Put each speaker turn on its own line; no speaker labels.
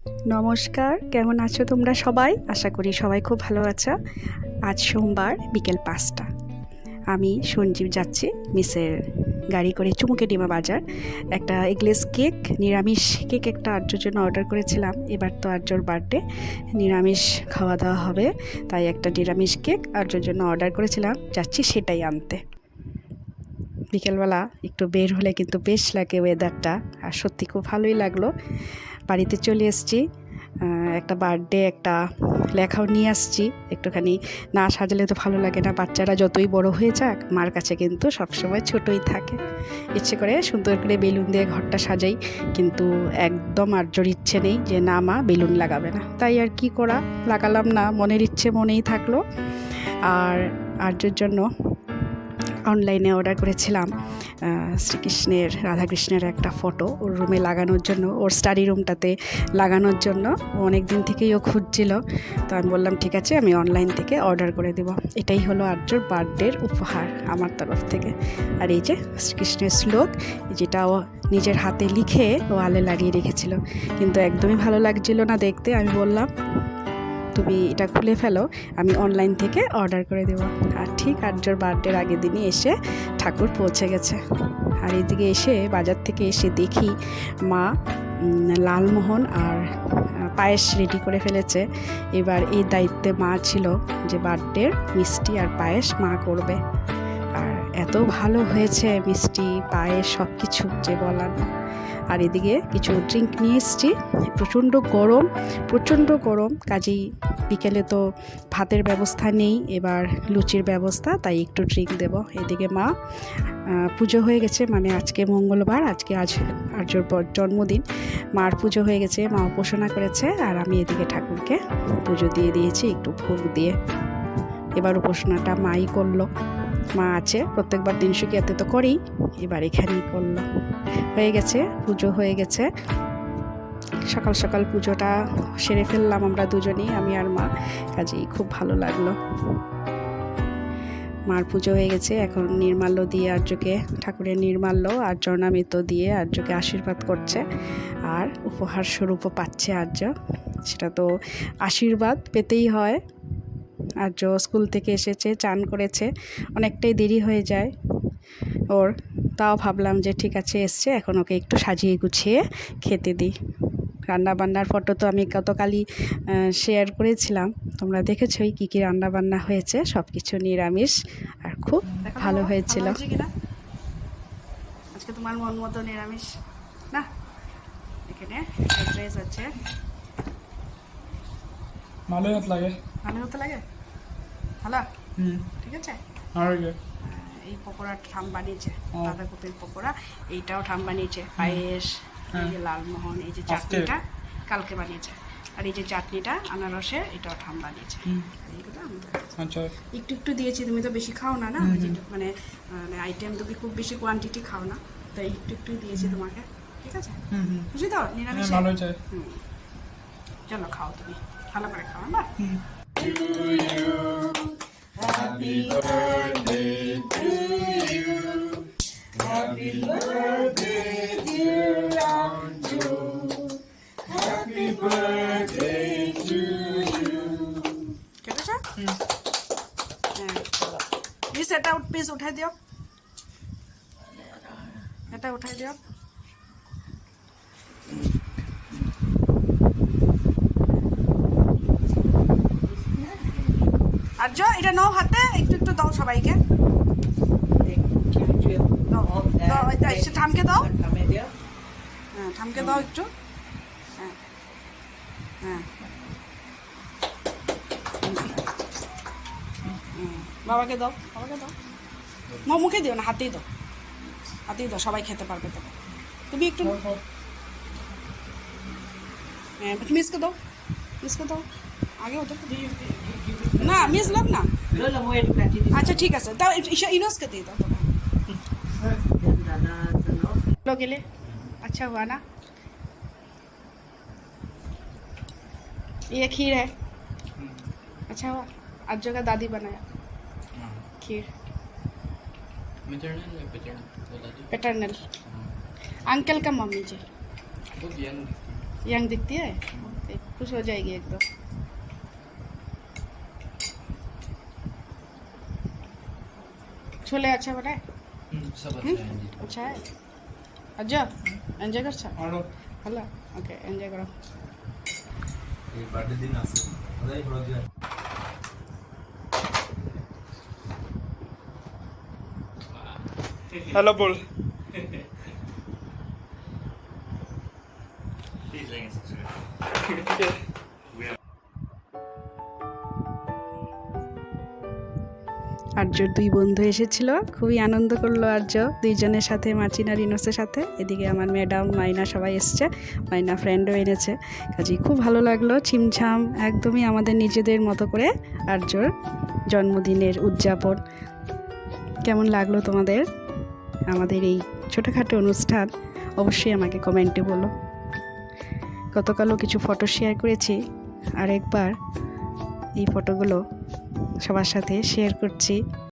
নমস্কার, কেমন আছো তোমরা সবাই? আশা করি সবাই খুব ভালো আছো। আজ সোমবার বিকেল 5টা। আমি সঞ্জীব যাচ্ছি মিসের গাড়ি করে চুমুকেডিমা বাজার। একটা এগলেস কেক, নিরামিষ কেক একটা আর্যর জন্য অর্ডার করেছিলাম। এবার তো আর্যর বার্থডে, নিরামিষ খাওয়া দাওয়া হবে, তাই একটা নিরামিষ কেক আর্যর জন্য অর্ডার করেছিলাম। যাচ্ছি সেটাই আনতে। বিকেলবেলা একটু বের হলে কিন্তু বেশ লাগে ওয়েদারটা, আর সত্যি খুব ভালোই লাগলো। বাড়িতে চলে এসেছি, একটা বার্থডে একটা লেখাও নিয়ে আসছি। একটুখানি না সাজালে তো ভালো লাগে না, বাচ্চারা যতই বড় হয়ে যাক মার কাছে কিন্তু সবসময় ছোটই থাকে। ইচ্ছে করে সুন্দর করে বেলুন দিয়ে ঘরটা সাজাই, কিন্তু একদম আর্যর ইচ্ছে নেই যে না মা বেলুন লাগাবে না, তাই আর কি করা, লাগালাম না। মনের ইচ্ছে মনেই থাকলো। আর আর্যর জন্য অনলাইনে অর্ডার করেছিলাম শ্রীকৃষ্ণের, রাধাকৃষ্ণের একটা ফটো ওর রুমে লাগানোর জন্য, ওর স্টাডি রুমটাতে লাগানোর জন্য। অনেক দিন থেকেই ও খুঁজছিল, তো আমি বললাম ঠিক আছে আমি অনলাইন থেকে অর্ডার করে দেব। এটাই হলো আর্যর বার্থডের উপহার আমার তরফ থেকে। আর এই যে শ্রীকৃষ্ণের শ্লোক, যেটা ও নিজের হাতে লিখে ওয়ালে লাগিয়ে রেখেছিল, কিন্তু একদমই ভালো লাগছিল না দেখতে। আমি বললাম তুমি এটা খুলে ফেলো, আমি অনলাইন থেকে অর্ডার করে দেবো। আর ঠিক আর্যর বার্থডের আগের দিনই এসে ঠাকুর পৌঁছে গেছে। আর এদিকে এসে বাজার থেকে এসে দেখি মা লালমোহন আর পায়েস রেডি করে ফেলেছে। এবার এই দায়িত্বে মা ছিল যে বার্থডের মিষ্টি আর পায়েস মা করবে। আর এত ভালো হয়েছে মিষ্টি পায়েস সব কিছু যে বলার না। আর এদিকে কিছু ড্রিঙ্ক নিয়ে এসেছি। প্রচণ্ড গরম, কাজেই বিকেলে তো ভাতের ব্যবস্থা নেই, এবার লুচির ব্যবস্থা, তাই একটু ড্রিঙ্ক দেব। এদিকে মা পুজো হয়ে গেছে, মানে আজকে মঙ্গলবার, আজ আর্যর জন্মদিন, মার পুজো হয়ে গেছে, মা উপাসনা করেছে। আর আমি এদিকে ঠাকুরকে পুজো দিয়ে দিয়েছি একটু ভোগ দিয়ে। এবার উপাসনাটা মাই করলো, মা আছে প্রত্যেকবার তিনসুকিয়াতে তো করেই, এবার এখানেই করলো। হয়ে গেছে, পুজো হয়ে গেছে। সকাল সকাল পুজোটা সেরে ফেললাম আমরা দুজনেই, আমি আর মা, কাজেই খুব ভালো লাগলো। মার পুজো হয়ে গেছে, এখন নির্মাল্য দিয়ে আর্যকে, ঠাকুরের নির্মাল্য আর চরণামৃত দিয়ে আর্যকে আশীর্বাদ করছে। আর উপহার স্বরূপও পাচ্ছে আর্য, সেটা তো আশীর্বাদ পেতেই হয়। আর্য স্কুল থেকে এসেছে, চান করেছে, অনেকটাই দেরি হয়ে যায় ওর, তাও ভাবলাম যে ঠিক আছে এসছে, এখন ওকে একটু সাজিয়ে গুছিয়ে খেতে দিই। রান্নাবান্নার ফটো তো আমি গতকালই শেয়ার করেছিলাম, তোমরা দেখেছই কী কী রান্নাবান্না হয়েছে, সব কিছু নিরামিষ আর খুব ভালো হয়েছিল। আজকে তোমার মন মতো নিরামিষ না? এখানে ফ্রাইড রাইস আছে,
ভালোই হতে লাগে,
ভালো হতে লাগে, ভালো, ঠিক আছে।
আর
এই পকোড়া ঠাম বানিয়েছে, বাঁধাকপির পকোড়া, এইটাও ঠাম বানিয়েছে, পায়েস, এই যে লালমোহন, এই যে চাটনিটা কালকে বানিয়েছে, আর এই যে চাটনিটা আনারসের, এটাও ঠাম বানিয়েছে। এইগুলো
আচ্ছা
একটু একটু দিয়েছি, তুমি তো বেশি খাও না, না মানে আইটেম তুমি খুব বেশি কোয়ান্টিটি খাও না, তাই একটু একটু দিয়েছি তোমাকে, ঠিক আছে। বুঝলি তো নিরামিষ
ভালো চাই।
চলো খাও, তুমি ভালো করে খাও না।
Happy birthday to you. Happy birthday, dear Anju. Happy birthday to you.
ঠিক আছে? হ্যাঁ, প্লিজ এটা পিস উঠাই দিও, এটা উঠাই দিও। আর্য এটা নাও হাতে, একটু একটু দাও সবাইকে, থামকে দাও, হ্যাঁ থামকে দাও একটু, হ্যাঁ হ্যাঁ, বাবাকে দাও, বাবাকে দাও, মুখে দিও না, হাতেই দাও, হাতেই দাও, সবাই খেতে পারবে তো। তুমি একটু হ্যাঁ মিসকে দাও, মিসকে দাও, আগে ওটা না মিস লোক না, আচ্ছা ঠিক আছে, তাও ইনোসকে দিয়ে দাও लोग के लिए। अच्छा हुआ ना, ये खीर है, अच्छा हुआ आज का दादी बनाया खीर, पैटर्नल। अंकल का मम्मी जी यंग दिखती है। खुश हो जाएगी एकदम। छोले अच्छा बना है?
सब अच्छा है जी।
अच्छा है। अच्छा एंजॉय कर
आरो
हला ओके एंजॉय करो।
এই বার্থডে দিন আছে ওটাই বড় যায়।
Hello ball.
Please like and subscribe.
আর্যর দুই বন্ধু এসেছিল, খুবই আনন্দ করলো আর্য দুইজনের সাথে, মার্চিন আর রিনোসের সাথে। এদিকে আমার ম্যাডাম মাইনা সবাই এসছে, মাইনা ফ্রেন্ডও এনেছে। কাজেই খুব ভালো লাগলো, ছিমছাম একদমই আমাদের নিজেদের মতো করে আর্যর জন্মদিনের উদযাপন। কেমন লাগলো তোমাদের আমাদের এই ছোটোখাটো অনুষ্ঠান? অবশ্যই আমাকে কমেন্টে বলো। গতকালও কিছু ফটো শেয়ার করেছি, আর একবার এই ফটোগুলো সবার সাথে শেয়ার করছি।